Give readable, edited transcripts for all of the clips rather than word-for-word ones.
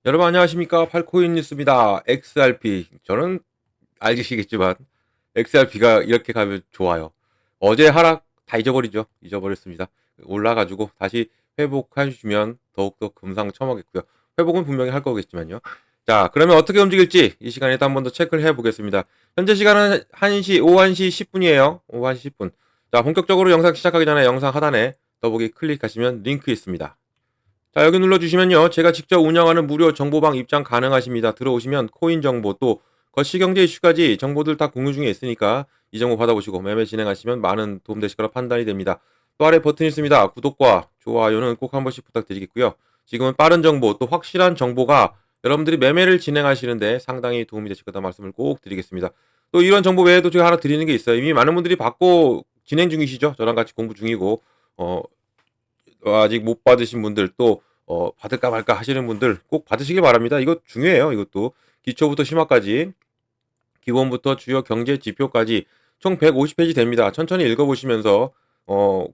여러분 안녕하십니까? 팔코인 뉴스입니다. XRP. 저는 알시겠지만 XRP가 이렇게 가면 좋아요. 어제 하락 다 잊어버리죠. 잊어버렸습니다. 올라가지고 다시 회복해주면 더욱더 금상첨화겠고요. 회복은 분명히 할 거겠지만요. 자, 그러면 어떻게 움직일지 이 시간에 또 한 번 더 체크를 해보겠습니다. 현재 시간은 오후 1시 10분이에요. 오후 1시 10분. 자, 본격적으로 영상 시작하기 전에 영상 하단에 더보기 클릭하시면 링크 있습니다. 자, 여기 눌러주시면요. 제가 직접 운영하는 무료 정보방 입장 가능하십니다. 들어오시면 코인 정보 또 거시경제 이슈까지 정보들 다 공유 중에 있으니까 이 정보 받아보시고 매매 진행하시면 많은 도움 되실 거라 판단이 됩니다. 또 아래 버튼이 있습니다. 구독과 좋아요는 꼭 한 번씩 부탁드리겠고요. 지금은 빠른 정보 또 확실한 정보가 여러분들이 매매를 진행하시는데 상당히 도움이 되실 거다 말씀을 꼭 드리겠습니다. 또 이런 정보 외에도 제가 하나 드리는 게 있어요. 이미 많은 분들이 받고 진행 중이시죠. 저랑 같이 공부 중이고 아직 못 받으신 분들 또 받을까 말까 하시는 분들 꼭 받으시길 바랍니다. 이거 중요해요. 이것도 기초부터 심화까지 기본부터 주요 경제 지표까지 총 150페이지 됩니다. 천천히 읽어보시면서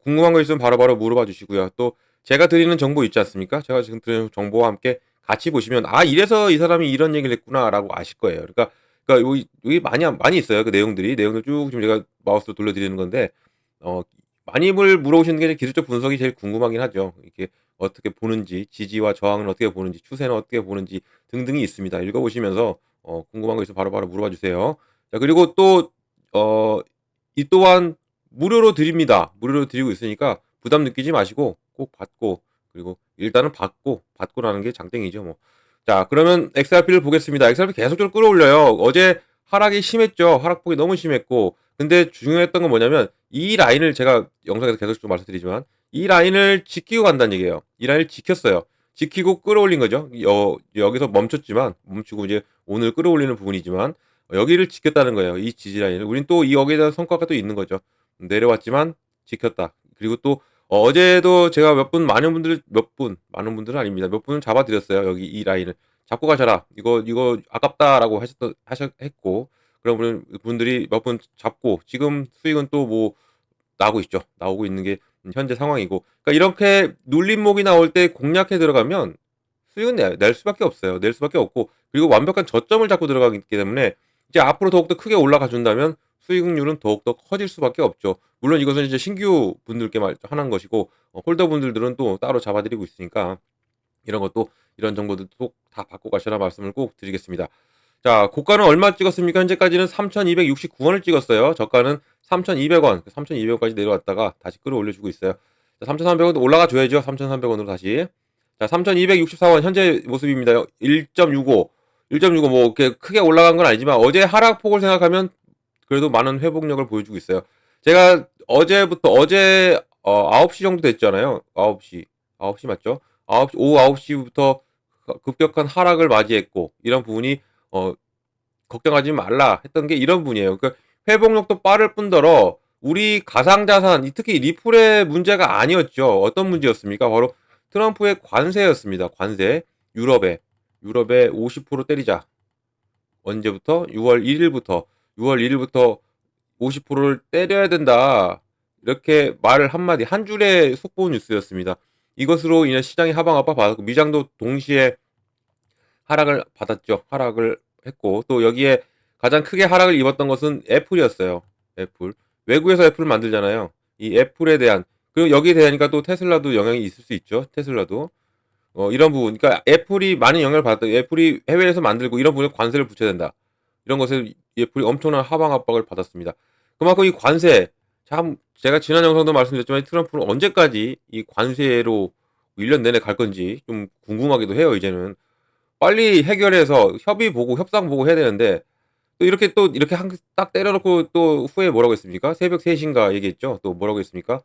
궁금한 거 있으면 바로바로 물어봐 주시고요. 또 제가 드리는 정보 있지 않습니까? 제가 지금 드리는 정보와 함께 같이 보시면 이래서 이 사람이 이런 얘기를 했구나라고 아실 거예요. 그러니까 여기 많이 있어요. 그 내용들 쭉 지금 제가 마우스로 돌려드리는 건데 많이들 물어보시는 게 기술적 분석이 제일 궁금하긴 하죠. 이렇게 어떻게 보는지, 지지와 저항은 어떻게 보는지, 추세는 어떻게 보는지 등등이 있습니다. 읽어보시면서 궁금한 거 있으면 바로바로 물어봐 주세요. 자, 그리고 또 이 또한 무료로 드립니다. 무료로 드리고 있으니까 부담 느끼지 마시고 꼭 받고 그리고 일단은 받고 나는 게 장땡이죠, 뭐. 자, 그러면 XRP를 보겠습니다. XRP 계속적으로 끌어올려요. 어제 하락이 심했죠. 하락폭이 너무 심했고 근데 중요했던 건 뭐냐면 이 라인을 제가 영상에서 계속 좀 말씀드리지만 이 라인을 지키고 간다는 얘기예요. 이 라인을 지켰어요. 지키고 끌어올린 거죠. 여기서 멈추고 이제 오늘 끌어올리는 부분이지만 여기를 지켰다는 거예요. 이 지지 라인을. 우린 또 여기에 대한 성과가 또 있는 거죠. 내려왔지만 지켰다. 그리고 또 어제도 제가 많은 분들은 아닙니다. 몇 분을 잡아드렸어요. 여기 이 라인을 잡고 가셔라. 이거 아깝다라고 했고 그런 분들이 몇 분 잡고 지금 수익은 또 뭐 나오고 있는 게 현재 상황이고 그러니까 이렇게 눌림목이 나올 때 공략해 들어가면 수익은 낼 수밖에 없어요. 낼 수밖에 없고 그리고 완벽한 저점을 잡고 들어가기 때문에 이제 앞으로 더욱더 크게 올라가 준다면 수익률은 더욱더 커질 수밖에 없죠. 물론 이것은 이제 신규 분들께 하는 것이고 홀더 분들은 또 따로 잡아드리고 있으니까 이런 정보들도 꼭 다 받고 가시라 말씀을 꼭 드리겠습니다. 자, 고가는 얼마 찍었습니까? 현재까지는 3,269원을 찍었어요. 저가는 3,200원, 3,200원까지 내려왔다가 다시 끌어올려주고 있어요. 자, 3,300원도 올라가 줘야죠. 3,300원으로 다시. 자, 3,264원 현재 모습입니다. 1.65. 1.65 뭐 이렇게 크게 올라간 건 아니지만 어제 하락폭을 생각하면 그래도 많은 회복력을 보여주고 있어요. 제가 어제 9시 정도 됐잖아요. 9시 맞죠? 오후 9시부터 급격한 하락을 맞이했고 이런 부분이 걱정하지 말라 했던 게 이런 부분이에요. 그러니까 회복력도 빠를 뿐더러 우리 가상자산 특히 리플의 문제가 아니었죠. 어떤 문제였습니까? 바로 트럼프의 관세였습니다. 관세. 유럽에 50% 때리자. 언제부터? 6월 1일부터 50%를 때려야 된다. 이렇게 말을 한마디 한 줄의 속보 뉴스였습니다. 이것으로 인해 시장이 하방 압박 받았고 미장도 동시에 하락을 받았죠. 하락을 했고 또 여기에 가장 크게 하락을 입었던 것은 애플이었어요. 애플. 외국에서 애플을 만들잖아요. 이 애플에 대한 그리고 여기에 대하니까 또 테슬라도 영향이 있을 수 있죠. 테슬라도 이런 부분. 그러니까 애플이 많은 영향을 받았다. 애플이 해외에서 만들고 이런 부분에 관세를 붙여야 된다. 이런 것에 애플이 엄청난 하방 압박을 받았습니다. 그만큼 이 관세 참 제가 지난 영상도 말씀드렸지만 트럼프는 언제까지 이 관세로 1년 내내 갈 건지 좀 궁금하기도 해요. 이제는 빨리 해결해서 협의 보고 협상 보고 해야 되는데 또 이렇게 딱 때려놓고 또 후에 뭐라고 했습니까? 새벽 3시인가 얘기했죠. 또 뭐라고 했습니까?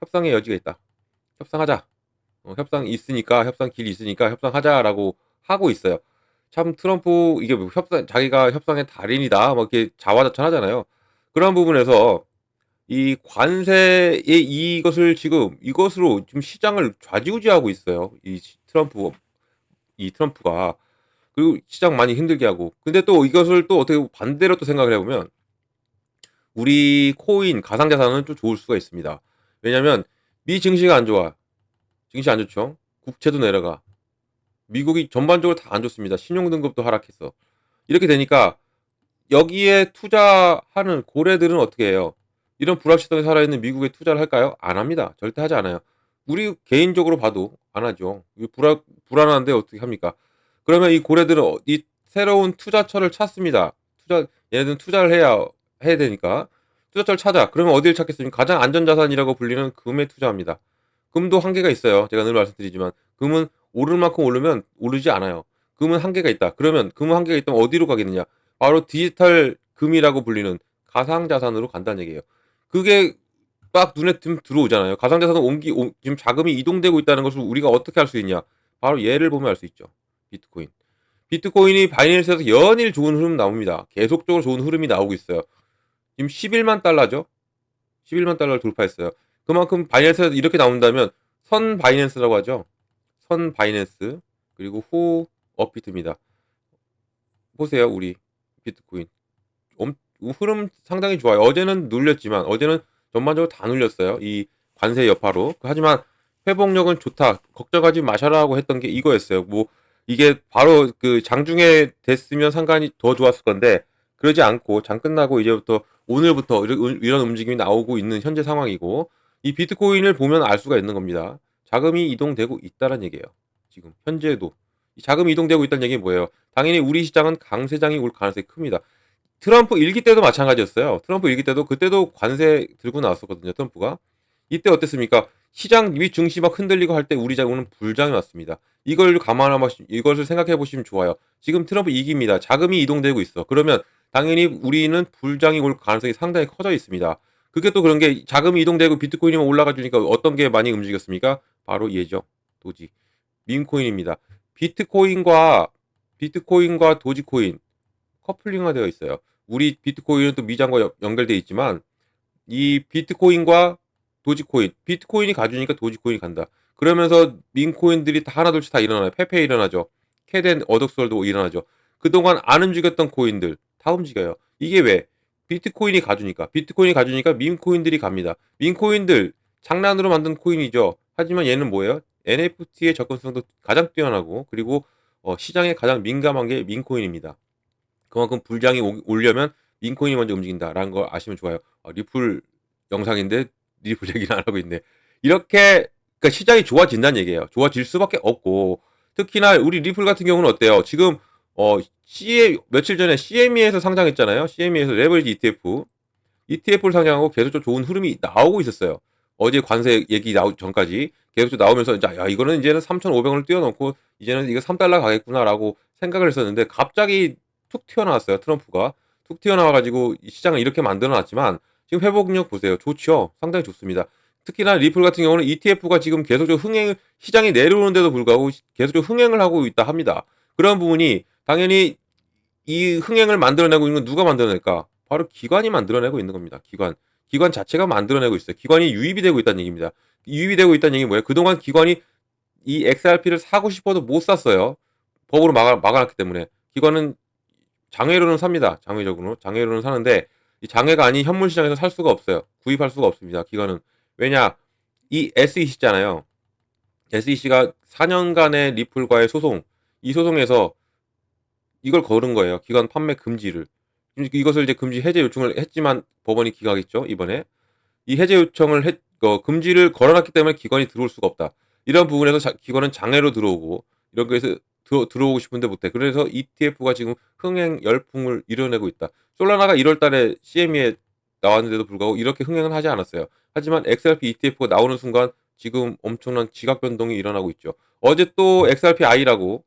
협상의 여지가 있다. 협상하자. 협상 있으니까 협상 길이 있으니까 협상하자라고 하고 있어요. 참 트럼프 이게 뭐 자기가 협상의 달인이다. 뭐 이렇게 자화자찬하잖아요. 그런 부분에서 이 관세의 이것으로 지금 시장을 좌지우지하고 있어요. 이 트럼프가 그리고 시장 많이 힘들게 하고 근데 또 이것을 또 어떻게 반대로 또 생각을 해보면 우리 코인 가상자산은 좀 좋을 수가 있습니다. 왜냐면 미 증시가 안 좋아. 증시 안 좋죠. 국채도 내려가. 미국이 전반적으로 다 안 좋습니다. 신용 등급도 하락했어. 이렇게 되니까 여기에 투자하는 고래들은 어떻게 해요? 이런 불확실성이 살아있는 미국에 투자를 할까요? 안 합니다. 절대 하지 않아요. 우리 개인적으로 봐도 안 하죠. 불안한데 어떻게 합니까? 그러면 이 고래들은 이 새로운 투자처를 찾습니다. 얘네들은 투자를 해야 되니까. 투자처를 찾아. 그러면 어디를 찾겠습니까? 가장 안전자산이라고 불리는 금에 투자합니다. 금도 한계가 있어요. 제가 늘 말씀드리지만. 금은 오를 만큼 오르면 오르지 않아요. 금은 한계가 있다. 그러면 금은 한계가 있다면 어디로 가겠느냐? 바로 디지털 금이라고 불리는 가상자산으로 간다는 얘기예요. 그게 딱 눈에 들어오잖아요. 가상자산은 지금 자금이 이동되고 있다는 것을 우리가 어떻게 알 수 있냐? 바로 얘를 보면 알 수 있죠. 비트코인. 비트코인이 바이낸스에서 연일 좋은 흐름 나옵니다. 계속적으로 좋은 흐름이 나오고 있어요. 지금 11만 달러죠? 11만 달러를 돌파했어요. 그만큼 바이낸스에서 이렇게 나온다면 선 바이낸스라고 하죠. 선 바이낸스 그리고 후 업비트입니다. 보세요, 우리 비트코인. 흐름 상당히 좋아요. 어제는 눌렸지만 어제는 전반적으로 다 눌렸어요. 이 관세 여파로. 하지만 회복력은 좋다. 걱정하지 마셔라고 했던 게 이거였어요. 뭐 이게 바로 그 장중에 됐으면 상관이 더 좋았을 건데 그러지 않고 장 끝나고 이제부터 오늘부터 이런 움직임이 나오고 있는 현재 상황이고 이 비트코인을 보면 알 수가 있는 겁니다. 자금이 이동되고 있다는 얘기예요. 지금 현재도 이 자금이 이동되고 있다는 얘기는 뭐예요? 당연히 우리 시장은 강세장이 올 가능성이 큽니다. 트럼프 일기 때도 마찬가지였어요. 트럼프 일기 때도 그때도 관세 들고 나왔었거든요. 트럼프가. 이때 어땠습니까? 시장 위 증시 막 흔들리고 할 때 우리 장은 불장이 왔습니다. 이것을 생각해 보시면 좋아요. 지금 트럼프 이깁니다. 자금이 이동되고 있어. 그러면 당연히 우리는 불장이 올 가능성이 상당히 커져 있습니다. 그게 또 그런 게 자금이 이동되고 비트코인이 올라가 주니까 어떤 게 많이 움직였습니까? 바로 얘죠. 도지. 밈코인입니다. 비트코인과 도지코인 커플링화되어 있어요. 우리 비트코인은 또 미장과 연결되어 있지만 이 비트코인과 도지코인, 비트코인이 가주니까 도지코인이 간다. 그러면서 민코인들이 다 하나둘씩 다 일어나요. 페페 일어나죠. 캐덴, 어덕솔도 일어나죠. 그동안 안 움직였던 코인들 다 움직여요. 이게 왜? 비트코인이 가주니까 민코인들이 갑니다. 민코인들 장난으로 만든 코인이죠. 하지만 얘는 뭐예요? NFT의 접근성도 가장 뛰어나고 그리고 시장에 가장 민감한 게 민코인입니다. 그만큼 불장이 오려면 민코인이 먼저 움직인다라는 걸 아시면 좋아요. 리플 영상인데 리플 얘기는 안 하고 있네. 이렇게 그러니까 시장이 좋아진다는 얘기예요. 좋아질 수밖에 없고 특히나 우리 리플 같은 경우는 어때요? 지금 며칠 전에 CME에서 상장했잖아요. CME에서 레버리지 ETF를 상장하고 계속 좋은 흐름이 나오고 있었어요. 어제 관세 얘기 나오기 전까지 계속 나오면서 야 이거는 이제는 3,500원을 뛰어넘고 이제는 이거 3달러 가겠구나라고 생각을 했었는데 갑자기 툭 튀어나왔어요. 트럼프가 툭 튀어나와가지고 시장을 이렇게 만들어놨지만 지금 회복력 보세요. 좋죠. 상당히 좋습니다. 특히나 리플 같은 경우는 ETF가 지금 계속적으로 시장이 내려오는데도 불구하고 계속적으로 흥행을 하고 있다 합니다. 그런 부분이 당연히 이 흥행을 만들어내고 있는 건 누가 만들어낼까? 바로 기관이 만들어내고 있는 겁니다. 기관 자체가 만들어내고 있어요. 기관이 유입이 되고 있다는 얘기입니다. 유입이 되고 있다는 얘기는 뭐예요? 그동안 기관이 이 XRP를 사고 싶어도 못 샀어요. 법으로 막아놨기 때문에. 기관은 장외로는 삽니다. 장외로는 사는데 이 장외가 아닌 현물 시장에서 살 수가 없어요. 구입할 수가 없습니다. 기관은. 왜냐? 이 SEC잖아요. SEC가 4년간의 리플과의 이 소송에서 이걸 걸은 거예요. 기관 판매 금지를. 이것을 이제 금지 해제 요청을 했지만 법원이 기각했죠. 이번에. 이 해제 요청을 금지를 걸어놨기 때문에 기관이 들어올 수가 없다. 이런 부분에서 기관은 장애로 들어오고 이런 거에서 들어오고 싶은데 못해. 그래서 ETF가 지금 흥행 열풍을 이뤄내고 있다. 솔라나가 1월 달에 CME에 나왔는데도 불구하고 이렇게 흥행은 하지 않았어요. 하지만 XRP ETF가 나오는 순간 지금 엄청난 지각 변동이 일어나고 있죠. 어제 또 XRPI라고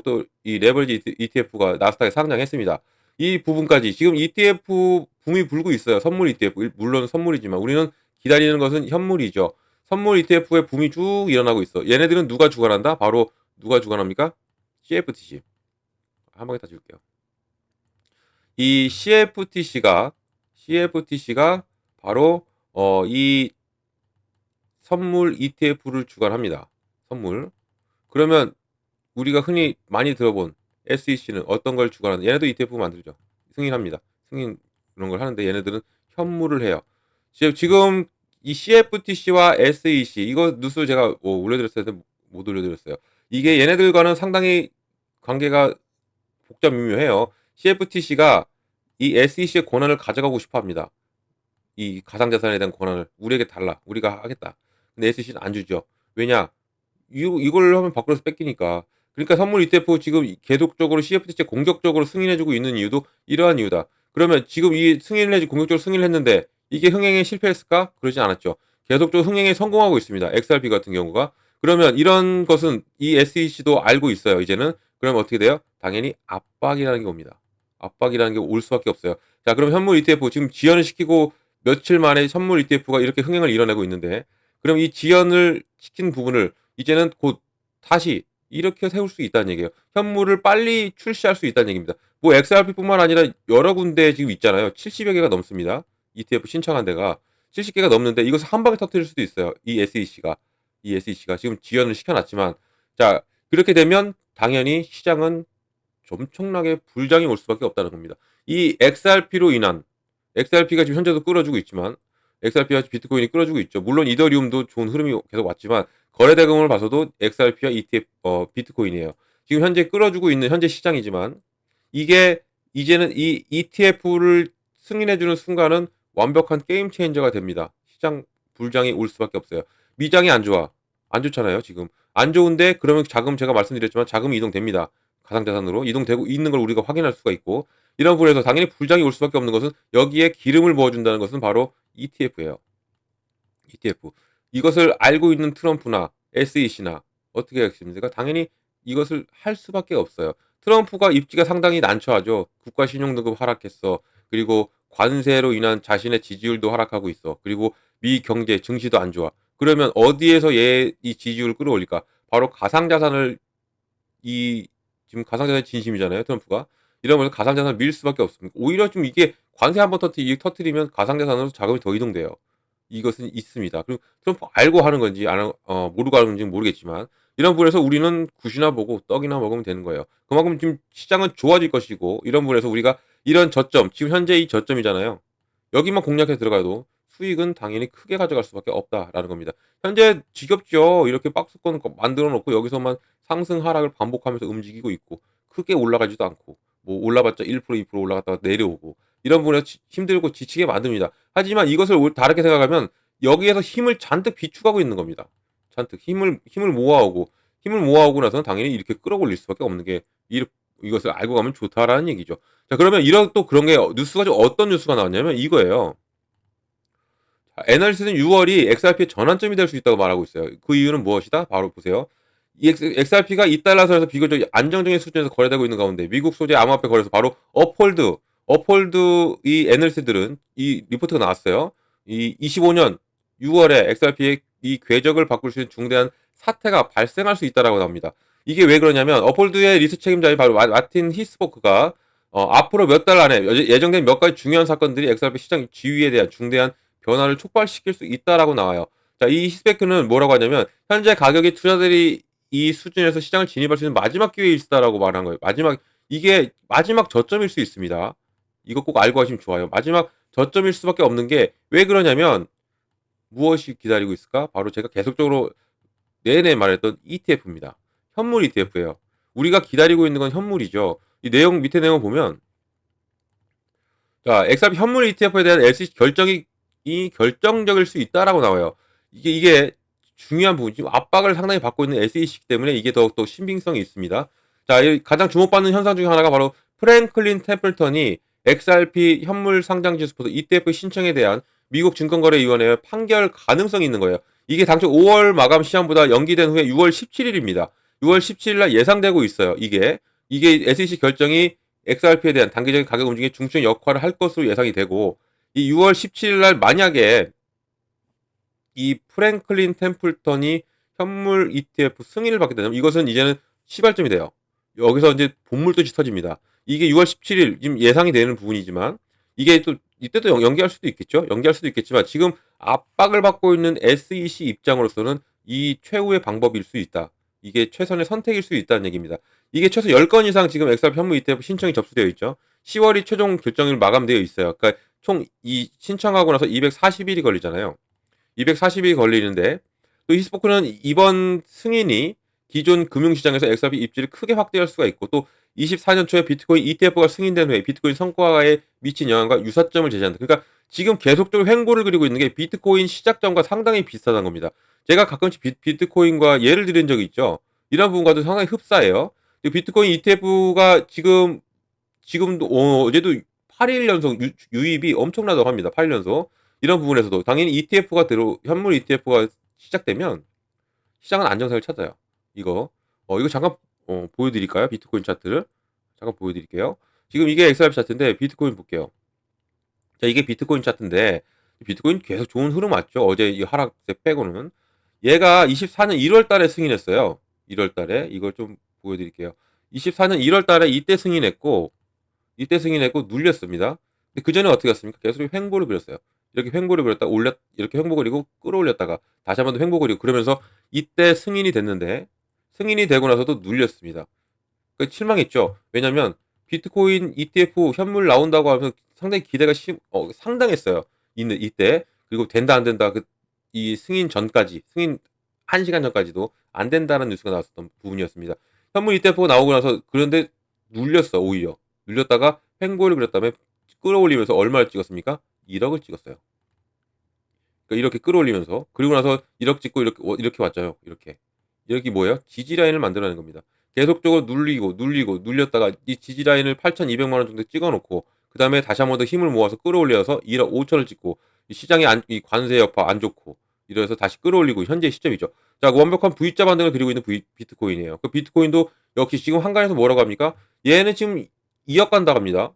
또 이 레버리지 ETF가 나스닥에 상장했습니다. 이 부분까지 지금 ETF 붐이 불고 있어요. 선물 ETF 물론 선물이지만 우리는 기다리는 것은 현물이죠. 선물 ETF의 붐이 쭉 일어나고 있어. 얘네들은 누가 주관한다? 바로 누가 주관합니까? CFTC. 한 방에 다 지울게요. 이 CFTC가 바로 이 선물 ETF를 주관합니다. 선물. 그러면 우리가 흔히 많이 들어본 SEC는 어떤 걸 주관하는? 얘네도 ETF 만들죠. 승인합니다. 승인 그런 걸 하는데 얘네들은 현물을 해요. 지금 이 CFTC와 SEC 이거 뉴스 제가 올려드렸어야 되는데 못 올려드렸어요. 이게 얘네들과는 상당히 관계가 복잡 미묘해요. CFTC가 이 SEC의 권한을 가져가고 싶어 합니다. 이 가상자산에 대한 권한을 우리에게 달라. 우리가 하겠다. 근데 SEC는 안 주죠. 왜냐? 이걸 하면 밖으로서 뺏기니까. 그러니까 선물 ETF 지금 계속적으로 CFTC에 공격적으로 승인해주고 있는 이유도 이러한 이유다. 그러면 지금 이 승인을 해지 공격적으로 승인을 했는데 이게 흥행에 실패했을까? 그러지 않았죠. 계속적으로 흥행에 성공하고 있습니다. XRP 같은 경우가. 그러면 이런 것은 이 SEC도 알고 있어요. 이제는. 그러면 어떻게 돼요? 당연히 압박이라는 게 옵니다. 압박이라는 게 올 수밖에 없어요. 자, 그럼 현물 ETF 지금 지연을 시키고 며칠 만에 선물 ETF가 이렇게 흥행을 이뤄내고 있는데 그럼 이 지연을 시킨 부분을 이제는 곧 다시 이렇게 세울 수 있다는 얘기예요. 현물을 빨리 출시할 수 있다는 얘기입니다. 뭐 XRP뿐만 아니라 여러 군데 지금 있잖아요. 70여 개가 넘습니다. ETF 신청한 데가 70개가 넘는데 이것을 한 방에 터뜨릴 수도 있어요. 이 SEC가 지금 지연을 시켜놨지만 자 그렇게 되면 당연히 시장은 엄청나게 불장이 올 수밖에 없다는 겁니다. 이 XRP로 인한 XRP가 지금 현재도 끌어주고 있지만 XRP와 비트코인이 끌어주고 있죠. 물론 이더리움도 좋은 흐름이 계속 왔지만 거래 대금을 봐서도 XRP와 ETF 비트코인이에요. 지금 현재 끌어주고 있는 현재 시장이지만 이게 이제는 이 ETF를 승인해주는 순간은 완벽한 게임 체인저가 됩니다. 시장 불장이 올 수밖에 없어요. 미장이 안 좋아. 안 좋잖아요, 지금. 안 좋은데 그러면 자금 제가 말씀드렸지만 자금이 이동됩니다. 가상자산으로 이동되고 있는 걸 우리가 확인할 수가 있고 이런 부분에서 당연히 불장이 올 수밖에 없는 것은 여기에 기름을 부어준다는 것은 바로 ETF예요. ETF. 이것을 알고 있는 트럼프나 SEC나 어떻게 하겠습니까? 당연히 이것을 할 수밖에 없어요. 트럼프가 입지가 상당히 난처하죠. 국가 신용등급 하락했어. 그리고 관세로 인한 자신의 지지율도 하락하고 있어. 그리고 미 경제 증시도 안 좋아. 그러면 어디에서 얘 이 지지율을 끌어올릴까? 바로 가상자산을 이 지금 가상자산 진심이잖아요, 트럼프가. 이러면 가상자산을 밀 수밖에 없습니다. 오히려 좀 이게 관세 한번 터트리면 가상자산으로 자금이 더 이동돼요. 이것은 있습니다. 그리고 트럼프 알고 하는 건지 모르고 하는 건지는 모르겠지만 이런 부분에서 우리는 굿이나 보고 떡이나 먹으면 되는 거예요. 그만큼 지금 시장은 좋아질 것이고 이런 부분에서 우리가 이런 저점, 지금 현재 이 저점이잖아요. 여기만 공략해 들어가도 수익은 당연히 크게 가져갈 수밖에 없다라는 겁니다. 현재 지겹죠. 이렇게 박스권 만들어 놓고 여기서만 상승 하락을 반복하면서 움직이고 있고 크게 올라가지도 않고 뭐 올라봤자 1% 2% 올라갔다가 내려오고 이런 부분에서 힘들고 지치게 만듭니다. 하지만 이것을 다르게 생각하면 여기에서 힘을 잔뜩 비축하고 있는 겁니다. 잔뜩 힘을 모아오고 나서는 당연히 이렇게 끌어올릴 수밖에 없는 게 이것을 알고 가면 좋다라는 얘기죠. 자 그러면 이런 또 그런 게 뉴스가 좀 어떤 뉴스가 나왔냐면 이거예요. 애널리스트는 6월이 XRP의 전환점이 될 수 있다고 말하고 있어요. 그 이유는 무엇이다? 바로 보세요. 이 XRP가 2달러 선에서 비교적 안정적인 수준에서 거래되고 있는 가운데 미국 소재 암호화폐 거래소 바로 업홀드 이 애널리스트들은 이 리포트가 나왔어요. 이 25년 6월에 XRP의 이 궤적을 바꿀 수 있는 중대한 사태가 발생할 수 있다라고 나옵니다. 이게 왜 그러냐면 업홀드의 리스 책임자인 바로 마틴 히스포크가 앞으로 몇 달 안에 예정된 몇 가지 중요한 사건들이 XRP 시장 지위에 대한 중대한 변화를 촉발시킬 수 있다라고 나와요. 자, 이 히스베크는 뭐라고 하냐면 현재 가격이 투자들이 이 수준에서 시장을 진입할 수 있는 마지막 기회일 수다라고 말한 거예요. 이게 마지막 저점일 수 있습니다. 이거 꼭 알고 하시면 좋아요. 마지막 저점일 수밖에 없는 게 왜 그러냐면 무엇이 기다리고 있을까? 바로 제가 계속적으로 내내 말했던 ETF입니다. 현물 ETF예요. 우리가 기다리고 있는 건 현물이죠. 이 내용 밑에 내용 보면 자, XRP 현물 ETF에 대한 SEC 결정이 결정적일 수 있다라고 나와요. 이게 중요한 부분. 지금 압박을 상당히 받고 있는 SEC이기 때문에 이게 더욱더 신빙성이 있습니다. 자, 가장 주목받는 현상 중에 하나가 바로 프랭클린 템플턴이 XRP 현물 상장지수 ETF 신청에 대한 미국 증권거래위원회의 판결 가능성이 있는 거예요. 이게 당초 5월 마감 시한보다 연기된 후에 6월 17일입니다. 6월 17일 날 예상되고 있어요. 이게 SEC 결정이 XRP에 대한 단기적인 가격 움직임에 중추적 역할을 할 것으로 예상이 되고 이 6월 17일 날 만약에 이 프랭클린 템플턴이 현물 ETF 승인을 받게 되면 이것은 이제는 시발점이 돼요. 여기서 이제 본물도시 터집니다. 이게 6월 17일 지금 예상이 되는 부분이지만 이게 또 이때도 연기할 수도 있겠죠. 연기할 수도 있겠지만 지금 압박을 받고 있는 SEC 입장으로서는 이 최후의 방법일 수 있다. 이게 최선의 선택일 수 있다는 얘기입니다. 이게 최소 10건 이상 지금 XRP 현물 ETF 신청이 접수되어 있죠. 10월이 최종 결정일 마감되어 있어요. 그러니까 총 이 신청하고 나서 240일이 걸리잖아요. 240이 걸리는데 또 히스포크는 이번 승인이 기존 금융시장에서 XRP 입지를 크게 확대할 수가 있고 또 24년 초에 비트코인 ETF가 승인된 후에 비트코인 성과에 미친 영향과 유사점을 제시한다. 그러니까 지금 계속적으로 횡보를 그리고 있는 게 비트코인 시작점과 상당히 비슷하다는 겁니다. 제가 가끔씩 비트코인과 예를 들은 적이 있죠. 이런 부분과도 상당히 흡사해요. 비트코인 ETF가 지금도 어제도 8일 연속 유입이 엄청나다고 합니다. 8일 연속. 이런 부분에서도 당연히 현물 ETF가 시작되면 시장은 안정세를 찾아요. 이거 잠깐 보여드릴까요? 비트코인 차트를 잠깐 보여드릴게요. 지금 이게 XRP 차트인데 비트코인 볼게요. 자, 이게 비트코인 차트인데 비트코인 계속 좋은 흐름 왔죠. 어제 이 하락세 빼고는 얘가 24년 1월 달에 승인했어요. 1월 달에 이걸 좀 보여드릴게요. 24년 1월 달에 이때 승인했고 눌렸습니다. 근데 그 전에 어떻게 했습니까? 계속 횡보를 그렸어요. 이렇게 횡보를 그렸다 이렇게 횡보 그리고 끌어올렸다가 다시 한 번 더 횡보 그리고 그러면서 이때 승인이 됐는데 승인이 되고 나서도 눌렸습니다. 그 실망했죠. 왜냐면 비트코인 ETF 현물 나온다고 하면 상당히 기대가 상당했어요. 이때 그리고 된다 안 된다 이 승인 전까지 승인 1시간 전까지도 안 된다는 뉴스가 나왔었던 부분이었습니다. 현물 ETF가 나오고 나서 그런데 눌렸어 오히려. 눌렸다가 횡보를 그렸다음에 끌어올리면서 얼마를 찍었습니까? 1억을 찍었어요. 그러니까 이렇게 끌어올리면서 그리고 나서 1억 찍고 이렇게 왔죠. 이렇게 뭐예요? 지지 라인을 만들어내는 겁니다. 계속적으로 눌렸다가 이 지지 라인을 8,200만 원 정도 찍어놓고 그 다음에 다시 한 번 더 힘을 모아서 끌어올려서 1억 5천을 찍고 이 관세 여파 안 좋고 이래서 다시 끌어올리고 현재 시점이죠. 자, 완벽한 V자 반등을 그리고 있는 비트코인이에요. 그 비트코인도 역시 지금 한간에서 뭐라고 합니까? 얘는 지금 2억 간다고 합니다.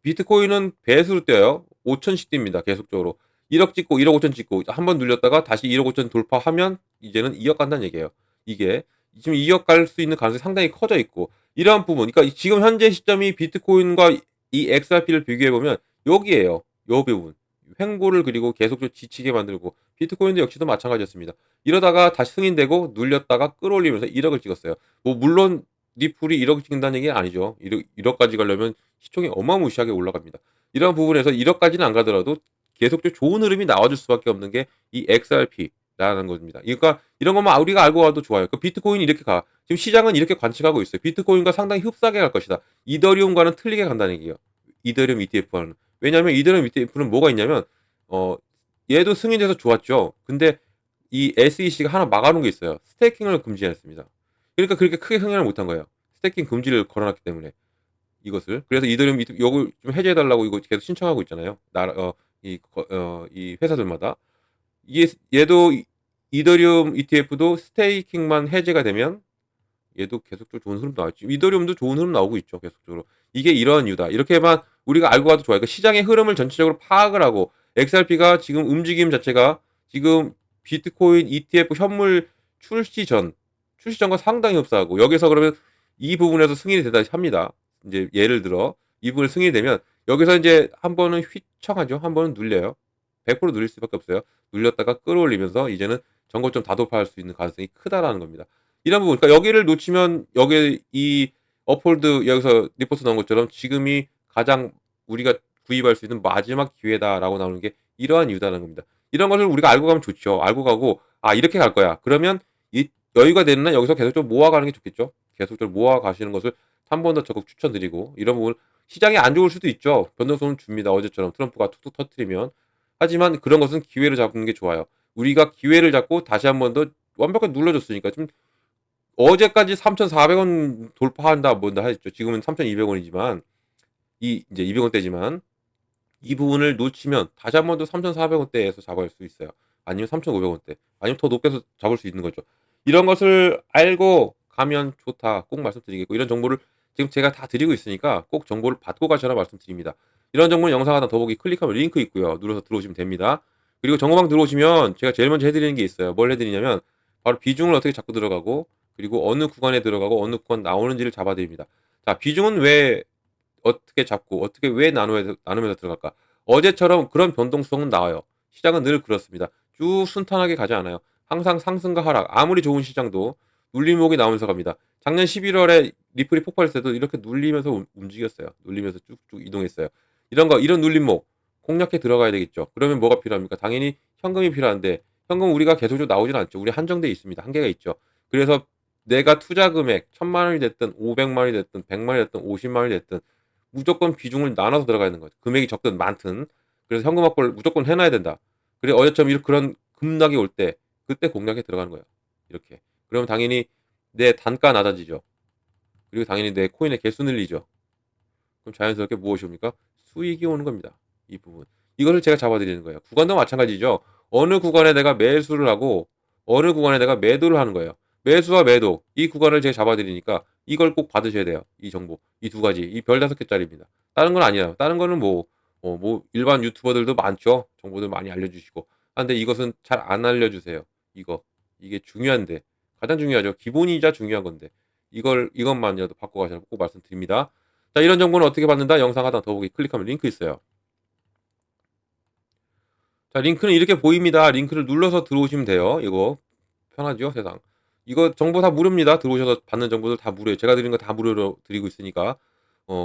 비트코인은 배수로 뛰어요. 5천씩 뜁니다. 계속적으로. 1억 찍고 1억 5천 찍고 한 번 눌렸다가 다시 1억 5천 돌파하면 이제는 2억 간다는 얘기예요. 이게 지금 2억 갈 수 있는 가능성이 상당히 커져 있고 이러한 부분 그러니까 지금 현재 시점이 비트코인과 이 XRP를 비교해 보면 여기에요. 요 부분. 횡보를 그리고 계속적으로 지치게 만들고 비트코인도 역시도 마찬가지였습니다. 이러다가 다시 승인되고 눌렸다가 끌어올리면서 1억을 찍었어요. 뭐 물론 리플이 1억 찍는다는 얘기는 아니죠. 1억까지 가려면 시총이 어마무시하게 올라갑니다. 이런 부분에서 1억까지는 안 가더라도 계속적으로 좋은 흐름이 나와줄 수밖에 없는 게 이 XRP라는 겁니다. 그러니까 이런 것만 우리가 알고 가도 좋아요. 그 비트코인이 이렇게 가. 지금 시장은 이렇게 관측하고 있어요. 비트코인과 상당히 흡사하게 갈 것이다. 이더리움과는 틀리게 간다는 얘기예요. 이더리움 ETF와는. 왜냐하면 이더리움 ETF는 뭐가 있냐면 얘도 승인돼서 좋았죠. 근데 이 SEC가 하나 막아놓은 게 있어요. 스테이킹을 금지했습니다. 그러니까 그렇게 크게 흥행을 못한 거예요. 스테이킹 금지를 걸어놨기 때문에. 이것을. 그래서 이더리움 요걸 좀 해제해달라고 이거 계속 신청하고 있잖아요. 이 회사들마다. 얘도 이더리움 ETF도 스테이킹만 해제가 되면 얘도 계속적으로 좋은 흐름 나왔죠. 이더리움도 좋은 흐름 나오고 있죠. 계속적으로. 이게 이러한 이유다. 이렇게만 우리가 알고 가도 좋아요. 그러니까 시장의 흐름을 전체적으로 파악을 하고 XRP가 지금 움직임 자체가 지금 비트코인 ETF 현물 출시 전과 상당히 흡사하고 여기서 그러면 이 부분에서 승인이 되다 합니다. 이제 예를 들어 이 부분을 승인이 되면 여기서 이제 한 번은 휘청하죠. 한 번은 눌려요. 100% 눌릴 수밖에 없어요. 눌렸다가 끌어올리면서 이제는 전고점 다돌파할 수 있는 가능성이 크다라는 겁니다. 이런 부분, 그러니까 여기를 놓치면 여기 이 업홀드 여기서 리포트 나온 것처럼 지금이 가장 우리가 구입할 수 있는 마지막 기회다라고 나오는 게 이러한 이유다라는 겁니다. 이런 것을 우리가 알고 가면 좋죠. 알고 가고 이렇게 갈 거야. 그러면 이 여유가 되는 날 여기서 계속 좀 모아가는 게 좋겠죠. 계속 좀 모아 가시는 것을 한 번 더 적극 추천드리고 이런 부분 시장이 안 좋을 수도 있죠. 변동성은 줍니다. 어제처럼 트럼프가 툭툭 터트리면 하지만 그런 것은 기회를 잡는 게 좋아요. 우리가 기회를 잡고 다시 한 번 더 완벽하게 눌러줬으니까 좀 어제까지 3,400원 돌파한다 뭔다 했죠. 지금은 3,200원이지만 이제 200원대지만 이 부분을 놓치면 다시 한 번 더 3,400원대에서 잡을 수 있어요. 아니면 3,500원대 아니면 더 높게서 잡을 수 있는 거죠. 이런 것을 알고 가면 좋다. 꼭 말씀드리겠고 이런 정보를 지금 제가 다 드리고 있으니까 꼭 정보를 받고 가셔라 말씀드립니다. 이런 정보는 영상 하나 더보기 클릭하면 링크 있고요. 눌러서 들어오시면 됩니다. 그리고 정보방 들어오시면 제가 제일 먼저 해드리는 게 있어요. 뭘 해드리냐면 바로 비중을 어떻게 잡고 들어가고 그리고 어느 구간에 들어가고 어느 구간 나오는지를 잡아드립니다. 자, 비중은 왜 어떻게 잡고 어떻게 왜 나누면서 들어갈까? 어제처럼 그런 변동성은 나와요. 시장은 늘 그렇습니다. 쭉 순탄하게 가지 않아요. 항상 상승과 하락. 아무리 좋은 시장도 눌림목이 나오면서 갑니다. 작년 11월에 리플이 폭발했을 때도 이렇게 눌리면서 움직였어요. 눌리면서 쭉쭉 이동했어요. 이런 눌림목. 공략해 들어가야 되겠죠. 그러면 뭐가 필요합니까? 당연히 현금이 필요한데 현금 우리가 계속적으로 나오진 않죠. 우리 한정돼 있습니다. 한계가 있죠. 그래서 내가 투자 금액 1,000만 원이 됐든 500만 원이 됐든 100만 원이 됐든 50만 원이 됐든 무조건 비중을 나눠서 들어가야 되는 거죠. 금액이 적든 많든. 그래서 현금 확보를 무조건 해 놔야 된다. 그래 어제처럼 이런 그런 급락이 올 때 그때 공략에 들어가는 거예요. 이렇게. 그러면 당연히 내 단가 낮아지죠. 그리고 당연히 내 코인의 개수 늘리죠. 그럼 자연스럽게 무엇이 옵니까? 수익이 오는 겁니다. 이 부분. 이것을 제가 잡아드리는 거예요. 구간도 마찬가지죠. 어느 구간에 내가 매수를 하고 어느 구간에 내가 매도를 하는 거예요. 매수와 매도 이 구간을 제가 잡아드리니까 이걸 꼭 받으셔야 돼요. 이 정보 이 두 가지 이 별 5개짜리입니다. 다른 건 아니에요. 다른 거는 뭐 일반 유튜버들도 많죠. 정보들 많이 알려주시고. 근데 이것은 잘 안 알려주세요. 이게 중요한데 가장 중요하죠. 기본이자 중요한 건데 이것만이라도 받고 가시라고 꼭 말씀드립니다. 자, 이런 정보는 어떻게 받는다? 영상 하단 더보기 클릭하면 링크 있어요. 자, 링크는 이렇게 보입니다. 링크를 눌러서 들어오시면 돼요. 이거 편하죠, 세상. 이거 정보 다 무료입니다. 들어오셔서 받는 정보들 다 무료예요. 제가 드리는 거 다 무료로 드리고 있으니까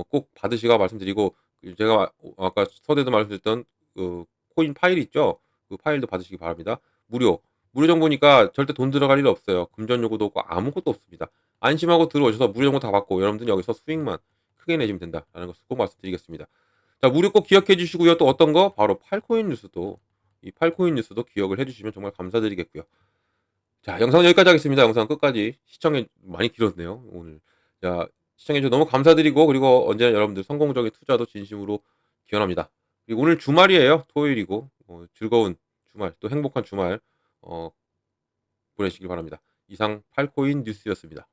꼭 받으시고 말씀드리고 제가 아까 서두에도 말씀드렸던 그 코인 파일 있죠? 그 파일도 받으시기 바랍니다. 무료. 무료 정보니까 절대 돈 들어갈 일 없어요. 금전 요구도 없고 아무것도 없습니다. 안심하고 들어오셔서 무료 정보 다 받고 여러분들은 여기서 수익만 크게 내시면 된다라는 것을 꼭 말씀드리겠습니다. 자, 무료 꼭 기억해 주시고요. 또 어떤 거? 바로 팔코인 뉴스도 이 팔코인 뉴스도 기억을 해 주시면 정말 감사드리겠고요. 자, 영상은 여기까지 하겠습니다. 영상 끝까지 시청해 많이 길었네요, 오늘. 자, 시청해 주셔서 너무 감사드리고 그리고 언제나 여러분들 성공적인 투자도 진심으로 기원합니다. 그리고 오늘 주말이에요. 토요일이고 즐거운 주말 또 행복한 주말 어 보내시길 바랍니다. 이상 팔코인 뉴스였습니다.